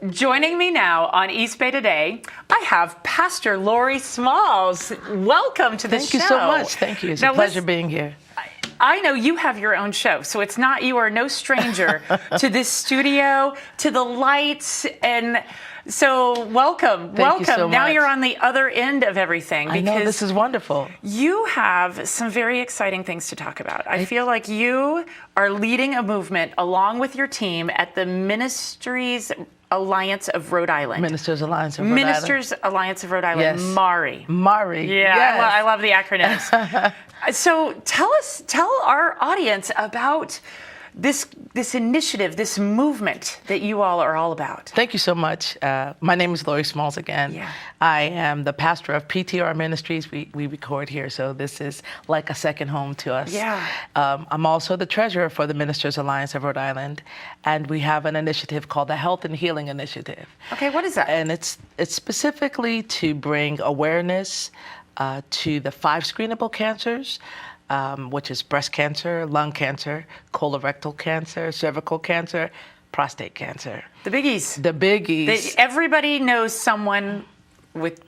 Joining me now on East Bay Today, I have Pastor Lauri Smalls. Welcome to the show. Thank you so much. Thank you. It's a pleasure being here. I know you have your own show, so it's not, you are no stranger to this studio, to the lights, and so welcome. Thank you so Now much. you're on the other end of everything. I know, this is wonderful. You have some very exciting things to talk about. I feel like you are leading a movement along with your team at the Ministries Alliance of Rhode Island. Ministers Alliance of Rhode Island. Ministers Alliance of Rhode Island. Yes. MARI. MARI. Yeah, Yes. I love the acronyms. So tell our audience about this initiative, this movement that you all are all about. Thank you so much. My name is Lauri Smalls again. Yeah. I am the pastor of PTR Ministries. We record here, so this is like a second home to us. Yeah. I'm also the treasurer for the Ministers Alliance of Rhode Island, and we have an initiative called the Health and Healing Initiative. Okay, what is that? And it's specifically to bring awareness to the 5 screenable cancers, which is breast cancer, lung cancer, colorectal cancer, cervical cancer, prostate cancer. The biggies. The biggies. Everybody knows someone with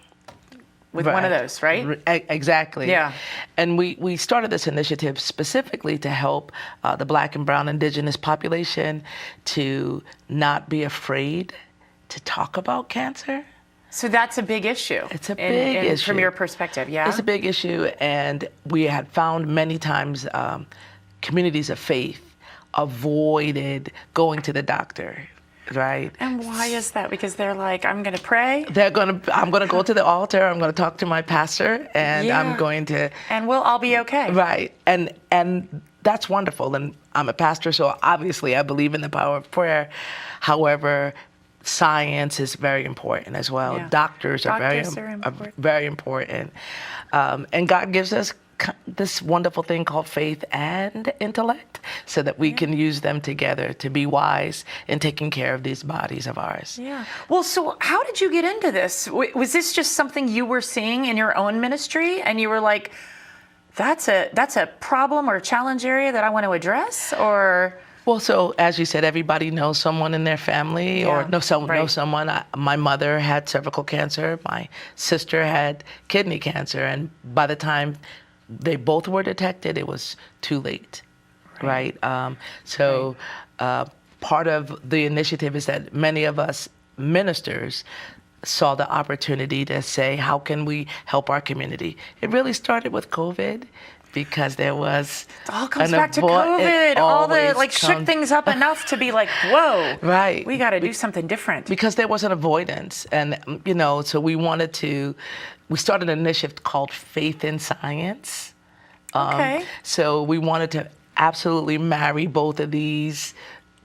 one of those, right? Exactly. Yeah. And we started this initiative specifically to help the Black and Brown Indigenous population to not be afraid to talk about cancer. So that's a big issue. It's a big issue. From your perspective, yeah? It's a big issue, and we had found many times communities of faith avoided going to the doctor, right? And why is that? Because they're like, I'm going to pray. I'm gonna go to the altar. I'm gonna talk to my pastor, and Yeah. I'm going to. And we'll all be okay. Right, and that's wonderful. And I'm a pastor, so obviously I believe in the power of prayer. However, science is very important as well. Yeah. Doctors are very important. And God gives us this wonderful thing called faith and intellect so that we can use them together to be wise in taking care of these bodies of ours. Yeah. Well, so how did you get into this? Was this just something you were seeing in your own ministry and you were like, that's a problem or challenge area that I want to address? Or... Well, so as you said, everybody knows someone in their family or knows someone. My mother had cervical cancer. My sister had kidney cancer. And by the time they both were detected, it was too late, right? Part of the initiative is that many of us ministers saw the opportunity to say, how can we help our community? It really started with COVID. Because there was it all comes back to COVID. All the shook things up enough to be like, whoa, right? We got to do something different. Because there was an avoidance, and so we started an initiative called Faith in Science. Okay. So we wanted to absolutely marry both of these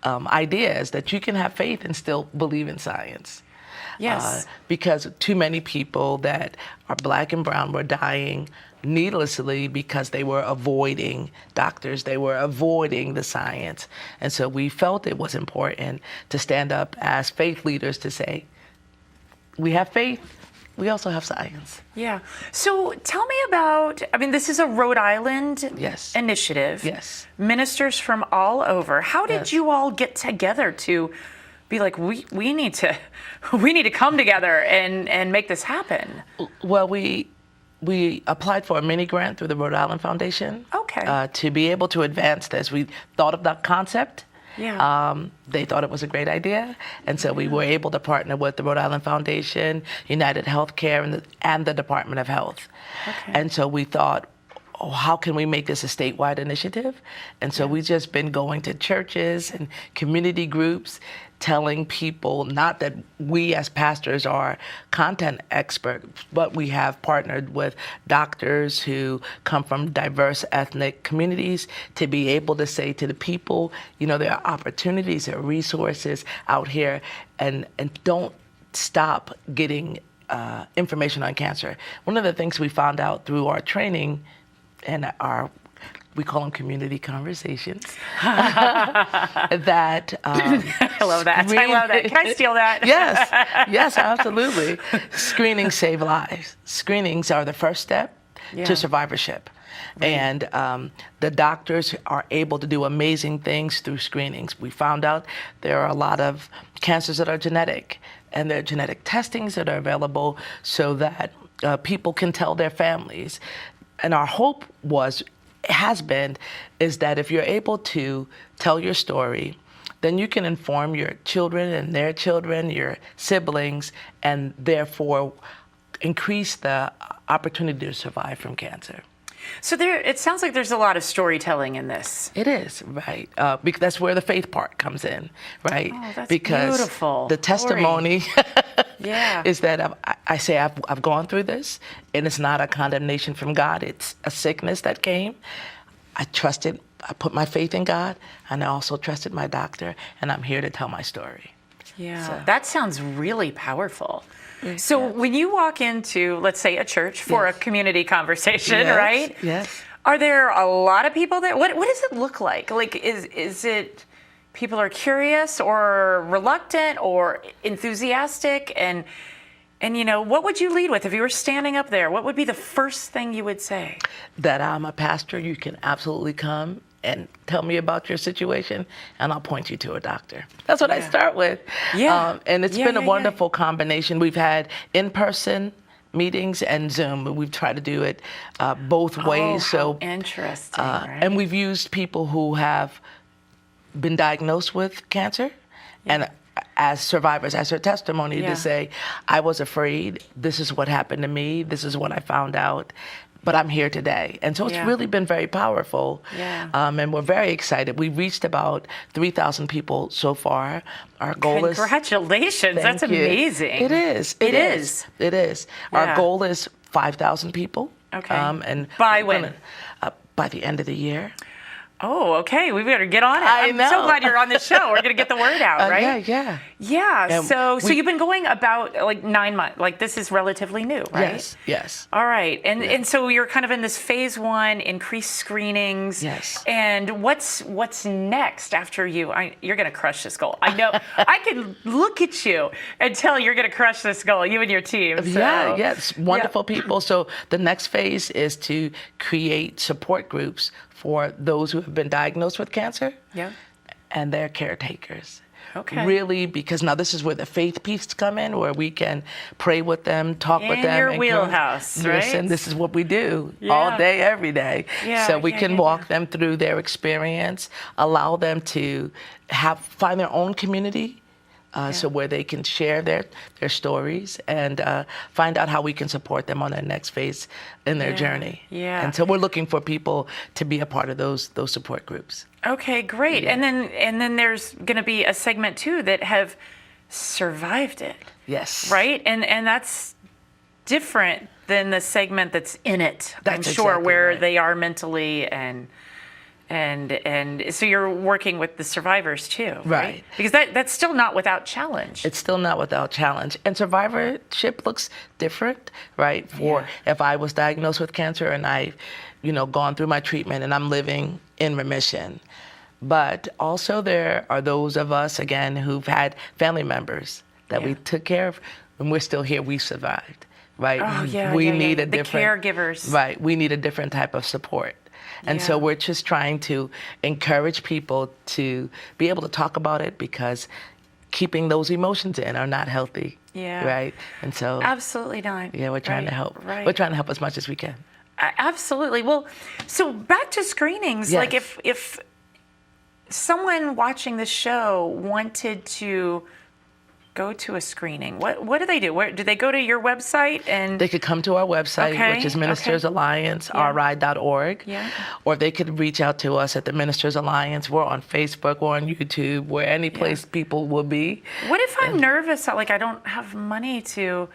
ideas that you can have faith and still believe in science. Yes. Because too many people that are Black and brown were dying needlessly because they were avoiding doctors, they were avoiding the science. And so we felt it was important to stand up as faith leaders to say, we have faith, we also have science. Yeah. So tell me about, this is a Rhode Island initiative. Yes. Ministers from all over. How did you all get together to be like, we need to come together and make this happen? Well, we applied for a mini grant through the Rhode Island Foundation. Okay. To be able to advance this. We thought of that concept. Yeah. They thought it was a great idea. And so we were able to partner with the Rhode Island Foundation, United Healthcare, and the Department of Health. Okay. And so we thought, how can we make this a statewide initiative? And so we've just been going to churches and community groups, telling people, not that we as pastors are content experts, but we have partnered with doctors who come from diverse ethnic communities to be able to say to the people, there are opportunities, there are resources out here, and don't stop getting information on cancer. One of the things we found out through our training and we call them community conversations. That I love that. I love that. Can I steal that? Yes, absolutely. Screenings save lives. Screenings are the first step. Yeah. to survivorship. And the doctors are able to do amazing things through screenings. We found out there are a lot of cancers that are genetic, and there are genetic testings that are available so that people can tell their families. And our hope is that if you're able to tell your story, then you can inform your children and their children, your siblings, and therefore increase the opportunity to survive from cancer. So it sounds like there's a lot of storytelling in this. It is, right. Because that's where the faith part comes in, right? Oh, that's because beautiful. The testimony Yeah. is that I've gone through this, and it's not a condemnation from God. It's a sickness that came. I trusted, I put my faith in God, and I also trusted my doctor, and I'm here to tell my story. Yeah, So. that sounds really powerful. So when you walk into, let's say, a church for a community conversation, Yes, right? yes. Are there a lot of people there? What does it look like? Like, is it people are curious or reluctant or enthusiastic? And what would you lead with if you were standing up there? What would be the first thing you would say? That I'm a pastor. You can absolutely come and tell me about your situation, and I'll point you to a doctor. That's what I start with. Yeah. And it's been a wonderful combination. We've had in-person meetings and Zoom. We've tried to do it both ways. How interesting, right? And we've used people who have been diagnosed with cancer and as survivors, as their testimony to say, I was afraid, this is what happened to me, this is what I found out, but I'm here today. And so it's really been very powerful. Yeah. And we're very excited. We've reached about 3,000 people so far. Our goal is... Congratulations. That's Thank you. amazing. It is. It is. It is. Yeah. Our goal is 5,000 people. Okay. And By we're when? By the end of the year. Oh, okay. We better get on it. I I'm know. so glad you're on the show. We're going to get the word out, right? Yeah. Yeah. And So you've been going about like 9 months. Like this is relatively new, right? Yes. All right. And so you're kind of in this phase 1, increased screenings. Yes. And what's next after you're going to crush this goal. I know. I can look at you and tell you're going to crush this goal, you and your team. So. Yes. Wonderful people. So the next phase is to create support groups for those who have been diagnosed with cancer and their caretakers. Okay. Really, because now this is where the faith piece come in, where we can pray with them, talk with them. In your and wheelhouse, right? Listen, this is what we do all day, every day. So we can walk them through their experience, allow them to find their own community. So where they can share their stories and find out how we can support them on their next phase in their journey. Yeah. And so we're looking for people to be a part of those support groups. Okay, great. Yeah. And then there's going to be a segment too that have survived it. Yes. Right? And that's different than the segment that's in it. That's I'm sure exactly where right. they are mentally and so you're working with the survivors too, right? Right. Because that's still not without challenge. It's still not without challenge. And survivorship looks different, right? If I was diagnosed with cancer and I've, gone through my treatment and I'm living in remission. But also there are those of us, again, who've had family members that we took care of and we're still here, we survived, right? Oh, yeah, we yeah, need yeah. a The different... caregivers. Right, we need a different type of support. And so we're just trying to encourage people to be able to talk about it because keeping those emotions in are not healthy. Yeah. Right? And so... Absolutely not. Yeah, we're trying to help. Right. We're trying to help as much as we can. Absolutely. Well, so back to screenings. Yes. Like if someone watching the show wanted to go to a screening, what do they do? Where do they go to your website? And they could come to our website, which is Ministers Alliance, RI.org. Yeah. Or they could reach out to us at the Ministers Alliance. We're on Facebook, we're on YouTube, where any place people will be. What if I'm nervous? Like I don't have money to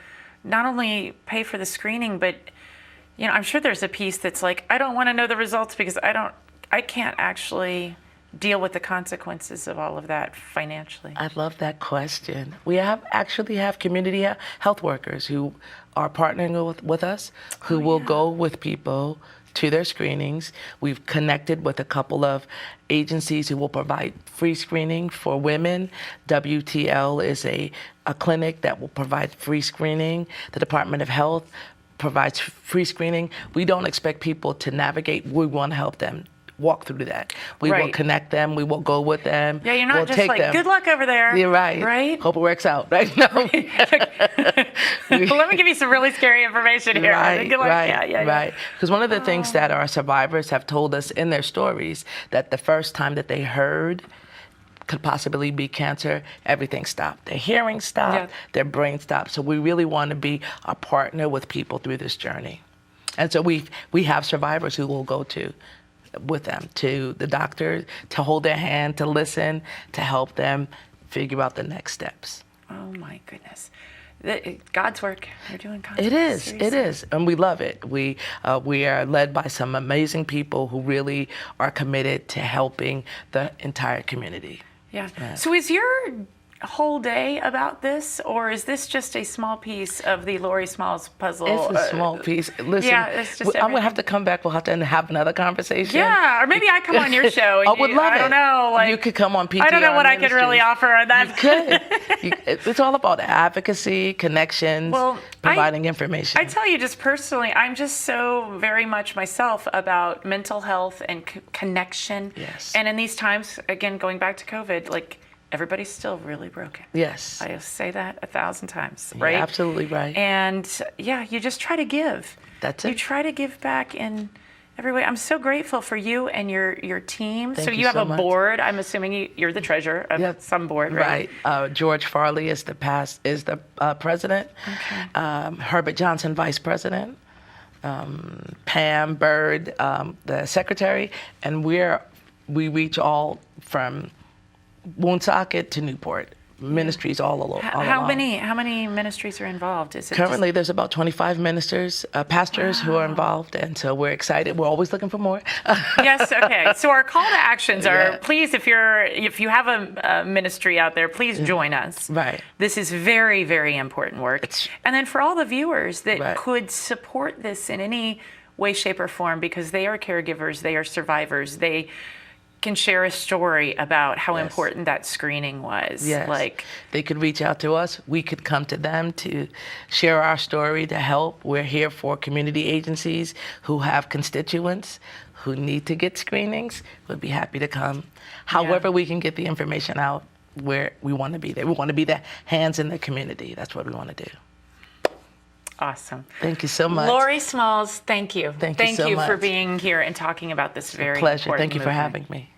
not only pay for the screening, but I'm sure there's a piece that's like, I don't want to know the results because I can't actually deal with the consequences of all of that financially. I love that question. We actually have community health workers who are partnering with us, who will go with people to their screenings. We've connected with a couple of agencies who will provide free screening for women. WTL is a clinic that will provide free screening. The Department of Health provides free screening. We don't expect people to navigate. We want to help them walk through that. We will Right. connect them. We will go with them. Yeah, you're not we'll just take like, them. good luck over there. You're right. Right? Hope it works out. Right? No. Let me give you some really scary information here. Right, Good luck. right, Yeah. right. Because one of the things that our survivors have told us in their stories, that the first time that they heard could possibly be cancer, everything stopped. Their hearing stopped, Yeah. their brain stopped. So we really want to be a partner with people through this journey. And so we have survivors who will go with them to the doctor, to hold their hand, to listen, to help them figure out the next steps. Oh my goodness. God's work. You're doing God's It work. is. Seriously. It is, and we love it. We are led by some amazing people who really are committed to helping the entire community. Yeah. So is your whole day about this, or is this just a small piece of the Lauri Smalls puzzle? It's a small piece. Listen, yeah, it's just I'm gonna have everything. to come back. We'll have to have another conversation. Yeah, or maybe I come on your show. And I would love I it. don't know. Like, You could come on PTR I don't know what I could really Ministries. offer on that. You could. It's all about advocacy, connections, Well, providing information. I tell you, just personally, I'm just so very much myself about mental health and connection. Yes. And in these times, again, going back to COVID, like everybody's still really broken. Yes. I say that 1,000 times, You're right? absolutely right. And yeah, you just try to give. That's You it. try to give back in every way. I'm so grateful for you and your team. Thank so you you have so a much. board. I'm assuming you're the treasurer of Yep. some board, right? Right. George Farley is the president. Okay. Herbert Johnson, vice president. Pam Bird, the secretary, and we reach all from Woonsocket to Newport. Ministries all along. How many ministries are involved? Is it Currently, there's about 25 ministers, pastors who are involved, and so we're excited. We're always looking for more. Yes. Okay. So our call to actions are: Yeah. please, if you have a ministry out there, please join us. Right. This is very, very important work. And then for all the viewers that Right. could support this in any way, shape, or form, because they are caregivers, they are survivors, they can share a story about how Yes. important that screening was. Yes. Like, They could reach out to us. We could come to them to share our story, to help. We're here for community agencies who have constituents who need to get screenings. We'd be happy to come. However we can get the information out, where we want to be there. We want to be the hands in the community. That's what we want to do. awesome. Thank you so much. Lauri Smalls, thank you. Thank you so for much. being here and talking about this very Pleasure. important Thank you for movement. having me.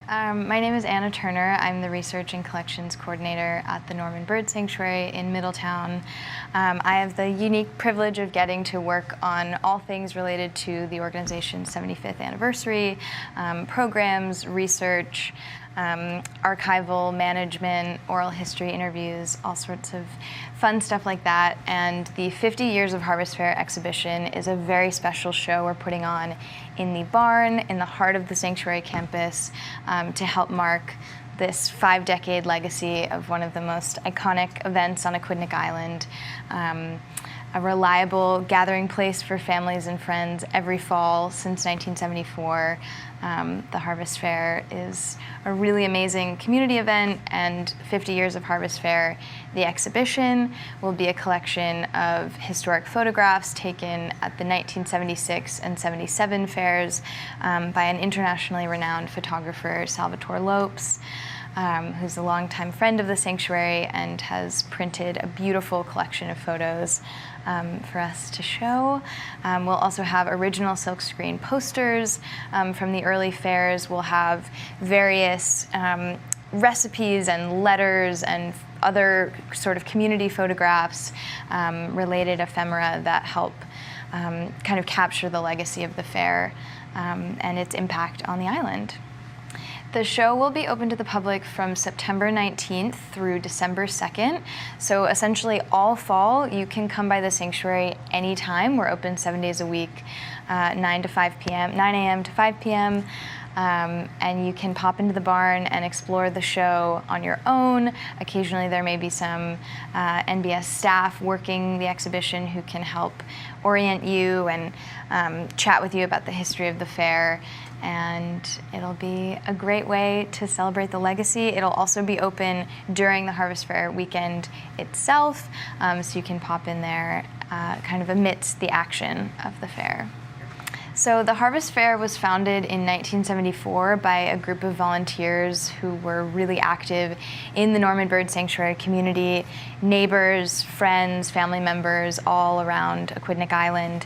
My name is Anna Turner. I'm the Research and Collections Coordinator at the Norman Bird Sanctuary in Middletown. I have the unique privilege of getting to work on all things related to the organization's 75th anniversary, programs, research, archival management, oral history interviews, all sorts of fun stuff like that. And the 50 Years of Harvest Fair exhibition is a very special show we're putting on in the barn in the heart of the Sanctuary campus to help mark this 5-decade legacy of one of the most iconic events on Aquidneck Island. A reliable gathering place for families and friends every fall since 1974. The Harvest Fair is a really amazing community event, and 50 Years of Harvest Fair, the exhibition, will be a collection of historic photographs taken at the 1976 and 77 fairs by an internationally renowned photographer, Salvatore Lopes, who's a longtime friend of the sanctuary and has printed a beautiful collection of photos for us to show. We'll also have original silkscreen posters from the early fairs. We'll have various recipes and letters and other sort of community photographs, related ephemera that help kind of capture the legacy of the fair and its impact on the island. The show will be open to the public from September 19th through December 2nd. So essentially all fall, you can come by the sanctuary anytime. We're open 7 days a week, 9 a.m. to 5 p.m. And you can pop into the barn and explore the show on your own. Occasionally there may be some NBS staff working the exhibition who can help orient you and chat with you about the history of the fair and it'll be a great way to celebrate the legacy. It'll also be open during the Harvest Fair weekend itself, so you can pop in there kind of amidst the action of the fair. So the Harvest Fair was founded in 1974 by a group of volunteers who were really active in the Norman Bird Sanctuary community, neighbors, friends, family members all around Aquidneck Island.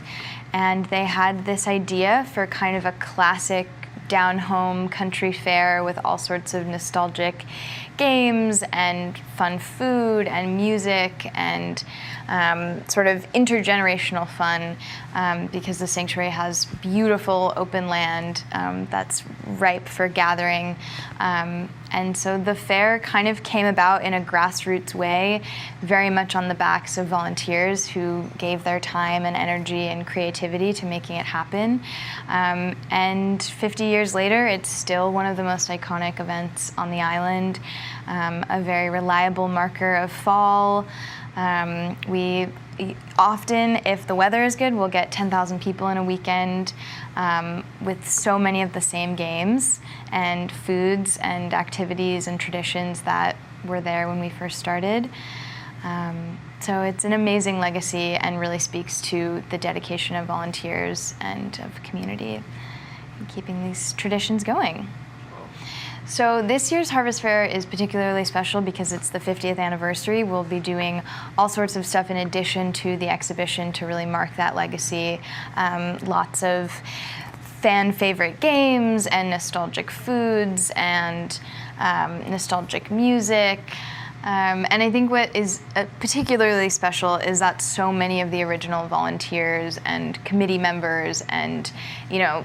And they had this idea for kind of a classic down-home country fair with all sorts of nostalgic games and fun food and music and sort of intergenerational fun, because the sanctuary has beautiful open land that's ripe for gathering. And so the fair kind of came about in a grassroots way, very much on the backs of volunteers who gave their time and energy and creativity to making it happen. And 50 years later, it's still one of the most iconic events on the island, a very reliable marker of fall. We often, if the weather is good, we'll get 10,000 people in a weekend, with so many of the same games and foods and activities and traditions that were there when we first started. So it's an amazing legacy and really speaks to the dedication of volunteers and of community in keeping these traditions going. So this year's Harvest Fair is particularly special because it's the 50th anniversary. We'll be doing all sorts of stuff in addition to the exhibition to really mark that legacy. Lots of fan favorite games and nostalgic foods and nostalgic music. And I think what is particularly special is that so many of the original volunteers and committee members and,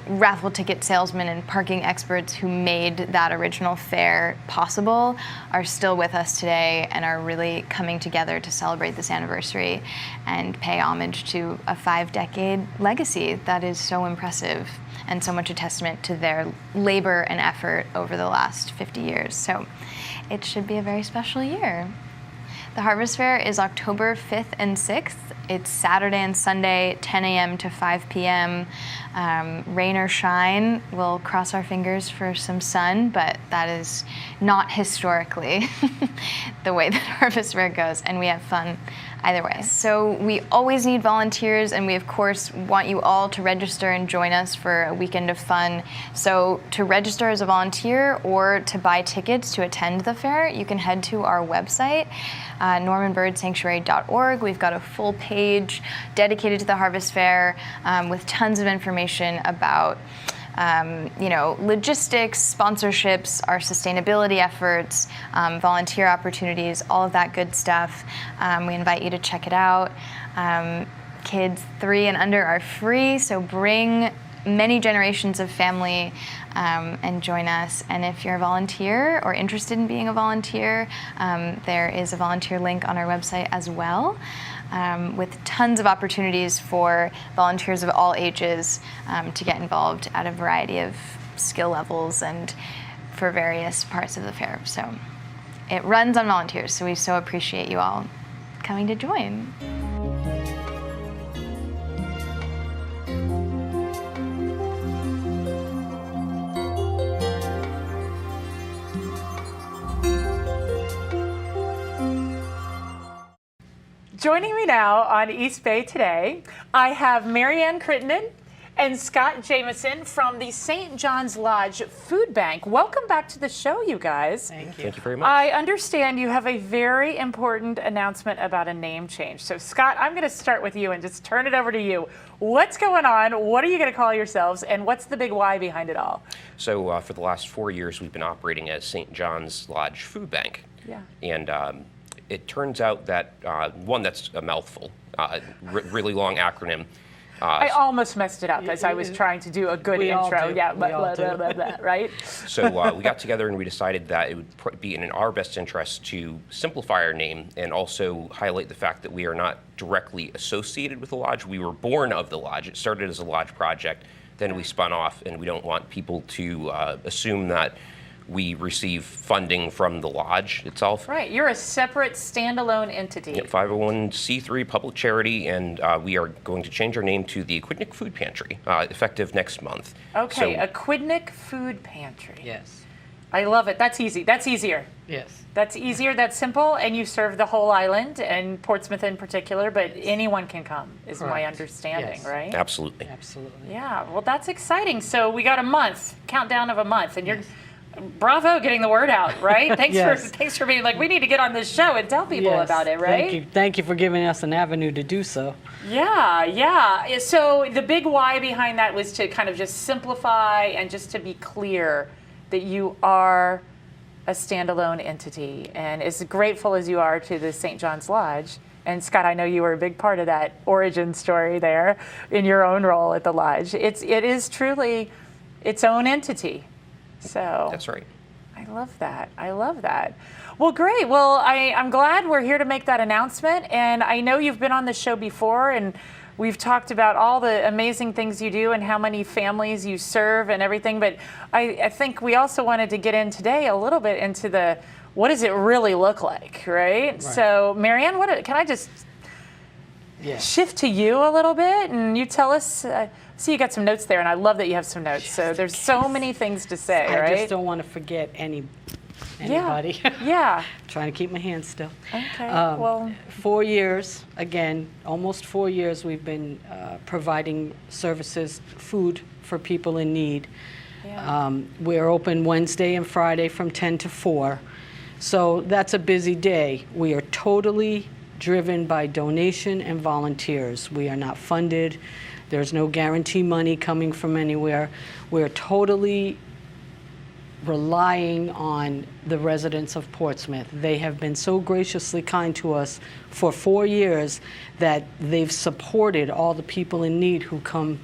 raffle ticket salesmen and parking experts who made that original fair possible are still with us today and are really coming together to celebrate this anniversary and pay homage to a 5-decade legacy that is so impressive and so much a testament to their labor and effort over the last 50 years. So it should be a very special year. The Harvest Fair is October 5th and 6th. It's Saturday and Sunday, 10 a.m. to 5 p.m. Rain or shine, we'll cross our fingers for some sun, but that is not historically the way that Harvest Fair goes, and we have fun either way. So we always need volunteers, and we of course want you all to register and join us for a weekend of fun. So to register as a volunteer or to buy tickets to attend the fair, you can head to our website, normanbirdsanctuary.org. We've got a full page dedicated to the Harvest Fair with tons of information about logistics, sponsorships, our sustainability efforts, volunteer opportunities, all of that good stuff. We invite you to check it out. Kids 3 and under are free, so bring many generations of family and join us. And if you're a volunteer or interested in being a volunteer, there is a volunteer link on our website as well. With tons of opportunities for volunteers of all ages to get involved at a variety of skill levels and for various parts of the fair. So it runs on volunteers, so we so appreciate you all coming to join. Joining me now on East Bay Today, I have Marianne Crittenden and Scott Jameson from the St. John's Lodge Food Bank. Welcome back to the show, you guys. Thank you. Thank you very much. I understand you have a very important announcement about a name change. So Scott, I'm going to start with you and just turn it over to you. What's going on? What are you going to call yourselves? And what's the big why behind it all? So for the last 4 years, we've been operating as St. John's Lodge Food Bank. Yeah. And it turns out that, one, that's a mouthful, really long acronym. I almost messed it up as I was trying to do a good intro. Yeah, blah, blah, blah, blah, right? So we got together and we decided that it would be in our best interest to simplify our name and also highlight the fact that we are not directly associated with the lodge. We were born of the lodge. It started as a lodge project, then we spun off, and we don't want people to assume that we receive funding from the lodge itself. Right. You're a separate standalone entity. Yeah, 501c3 public charity, and we are going to change our name to the Aquidneck Food Pantry, effective next month. Okay, So, Aquidneck Food Pantry. Yes. I love it. That's easy. That's easier. Yes. That's easier. That's simple. And you serve the whole island and Portsmouth in particular, but anyone can come, is my Correct. understanding, Yes. right? absolutely. Absolutely. Yeah. Well, that's exciting. So we got a month, countdown of a month, and you're. Bravo, getting the word out, right? Thanks Yes. thanks for being like, we need to get on this show and tell people Yes, about it, right? Thank you for giving us an avenue to do so. Yeah, yeah. So the big why behind that was to kind of just simplify and just to be clear that you are a standalone entity. And as grateful as you are to the St. John's Lodge, and Scott, I know you were a big part of that origin story there in your own role at the lodge. It is truly its own entity. So That's right. I love that. I love that. Well, great. Well, I'm glad we're here to make that announcement. And I know you've been on the show before, and we've talked about all the amazing things you do and how many families you serve and everything. But I think we also wanted to get in today a little bit into the what does it really look like, right? So, Marianne, can I just Yes. shift to you a little bit and you tell us? See, you got some notes there, and I love that you have some notes. So there's so many things to say, I right? just don't want to forget anybody. Yeah. Trying to keep my hands still. Okay. Um, Well, 4 years, again, almost 4 years, we've been providing services, food for people in need. yeah. We're open Wednesday and Friday from 10 to 4. So that's a busy day. We are totally driven by donation and volunteers. We are not funded. There's no guarantee money coming from anywhere. We're totally relying on the residents of Portsmouth. They have been so graciously kind to us for 4 years that they've supported all the people in need who come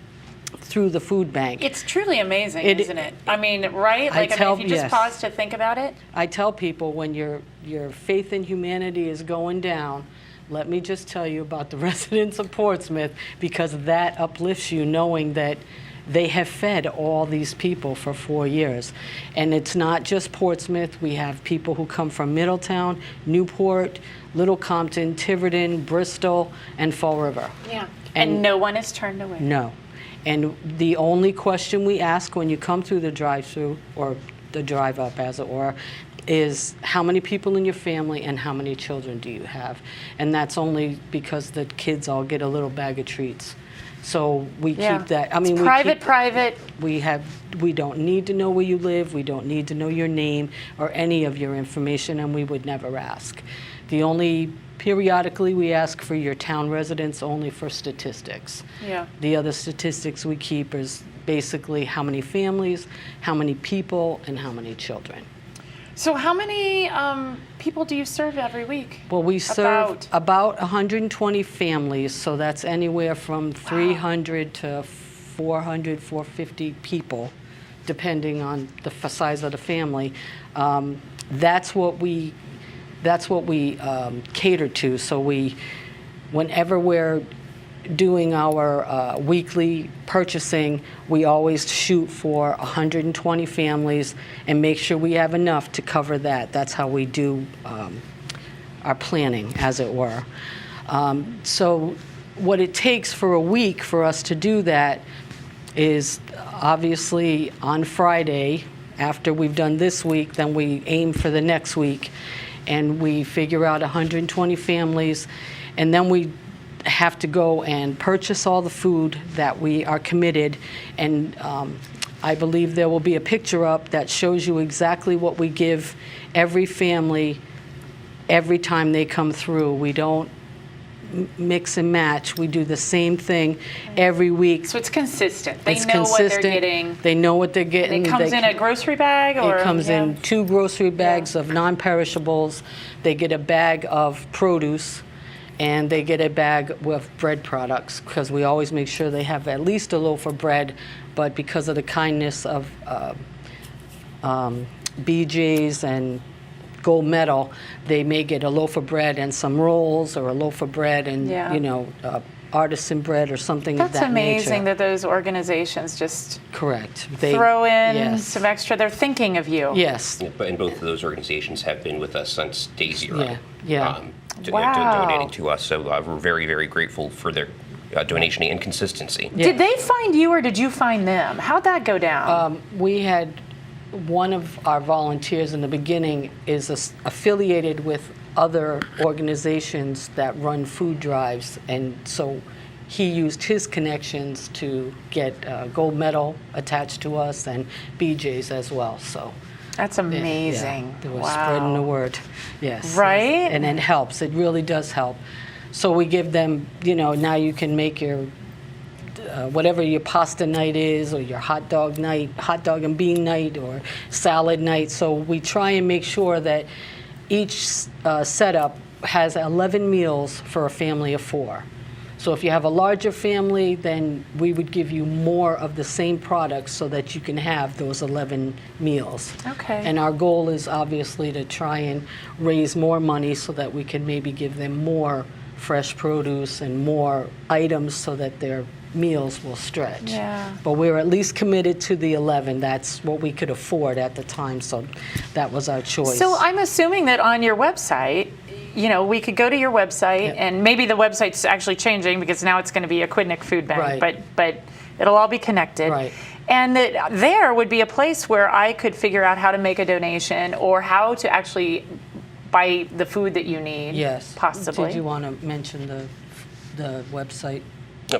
through the food bank. It's truly amazing, It- isn't it? I mean, right? Like, tell- if you just yes. pause to think about it. I tell people when your faith in humanity is going down, let me just tell you about the residents of Portsmouth, because that uplifts you knowing that they have fed all these people for 4 years. And it's not just Portsmouth. We have people who come from Middletown, Newport, Little Compton, Tiverton, Bristol, and Fall River. Yeah. And no one is turned away. No. And the only question we ask when you come through the drive-through, or the drive-up as it were, is how many people in your family and how many children do you have? And that's only because the kids all get a little bag of treats. So we Yeah. keep that. I It's mean, private. we don't need to know where you live. We don't need to know your name or any of your information, and we would never ask. The only periodically we ask for your town residents only for statistics. Yeah. The other statistics we keep is basically how many families, how many people, and how many children. So how many people do you serve every week? Well, we serve About? about 120 families, so that's anywhere from 300 to 400, 450 people, depending on the size of the family. That's what we cater to. So whenever we're doing our weekly purchasing, we always shoot for 120 families and make sure we have enough to cover that. That's how we do our planning, as it were. So what it takes for a week for us to do that is obviously on Friday, after we've done this week, then we aim for the next week, and we figure out 120 families, and then we have to go and purchase all the food that we are committed. And I believe there will be a picture up that shows you exactly what we give every family every time they come through. We don't mix and match. We do the same thing every week. So it's consistent. They It's know what consistent. they're getting. They know what they're getting. It comes in a grocery bag, or It comes yeah. in 2 grocery bags of non-perishables. They get a bag of produce, and they get a bag with bread products, because we always make sure they have at least a loaf of bread. But because of the kindness of BJ's and Gold Medal, they may get a loaf of bread and some rolls, or a loaf of bread and Yeah. artisan bread or something of That's that amazing nature. that those organizations just Correct. throw in yes. some extra. They're thinking of you. Yes. Yeah, and both of those organizations have been with us since day zero. Yeah, yeah. Wow. Donating to us. So we're very, very grateful for their donation and consistency. Did they find you or did you find them? How'd that go down? We had one of our volunteers in the beginning is affiliated with other organizations that run food drives, and so he used his connections to get a gold medal attached to us and BJ's as well. So That's amazing. yeah, it was Wow. spreading the word. Yes. Right? And it helps. It really does help. So we give them, now you can make your whatever your pasta night is, or your hot dog night, hot dog and bean night, or salad night. So we try and make sure that each setup has 11 meals for a family of 4. So if you have a larger family, then we would give you more of the same products so that you can have those 11 meals. Okay. And our goal is obviously to try and raise more money so that we can maybe give them more fresh produce and more items so that their meals will stretch. Yeah. But we're at least committed to the 11. That's what we could afford at the time, so that was our choice. So I'm assuming that on your website, we could go to your website, and maybe the website's actually changing because now it's going to be a Quidnick Food Bank, Right. but it'll all be connected. Right. And that there would be a place where I could figure out how to make a donation or how to actually buy the food that you need. Yes. Possibly. Did you want to mention the website?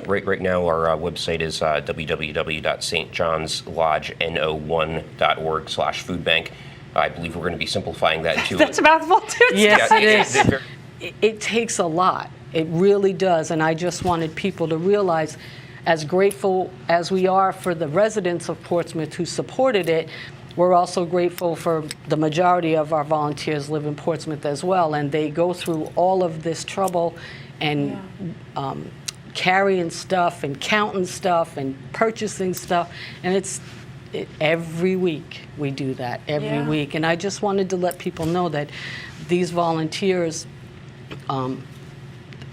Right now, our website is www.stjohnslodgeno1.org/foodbank. I believe we're going to be simplifying that into That's a mouthful too. Yes, Scott. it is. It takes a lot. It really does. And I just wanted people to realize, as grateful as we are for the residents of Portsmouth who supported it, we're also grateful for the majority of our volunteers live in Portsmouth as well, and they go through all of this trouble and carrying stuff and counting stuff and purchasing stuff, and every week we do that, every week. And I just wanted to let people know that these volunteers,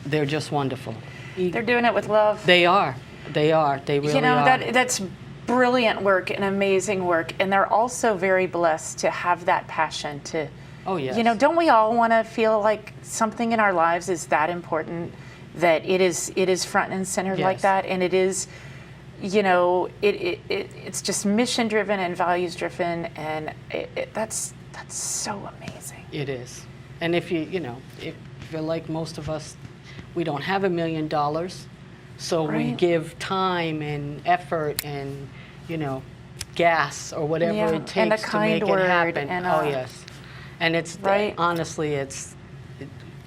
they're just wonderful. They're doing it with love. They are. They really are. That's brilliant work and amazing work, and they're also very blessed to have that passion to. Oh, yes. Don't we all want to feel like something in our lives is that important, that it is front and center like Yes. that, and it is, it's just mission driven and values driven, and that's so amazing. It is. And if if you're like most of us, we don't have $1 million, so we Right. give time and effort and, gas or whatever Yeah, it and a takes to kind make word it happen. and Oh, a- yes. And it's, Right. honestly,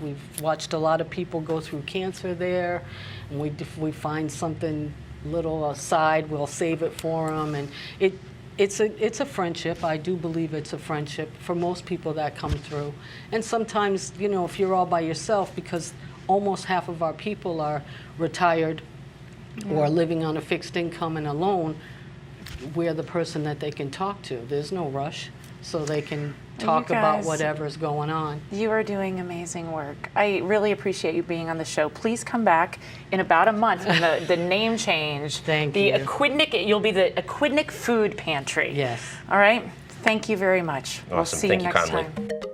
we've watched a lot of people go through cancer there, and if we find something little aside, we'll save it for them. And it's a friendship. I do believe it's a friendship for most people that come through. And sometimes, if you're all by yourself, because almost half of our people are retired or living on a fixed income and alone, we're the person that they can talk to. There's no rush, so they can talk about guys- whatever's going on. You are doing amazing work. I really appreciate you being on the show. Please come back in about a month when the name change. Thank the you. You'll be the Quidnick Food Pantry. Yes. All right. Thank you very much. We'll Awesome. see Thank you you next kindly. time.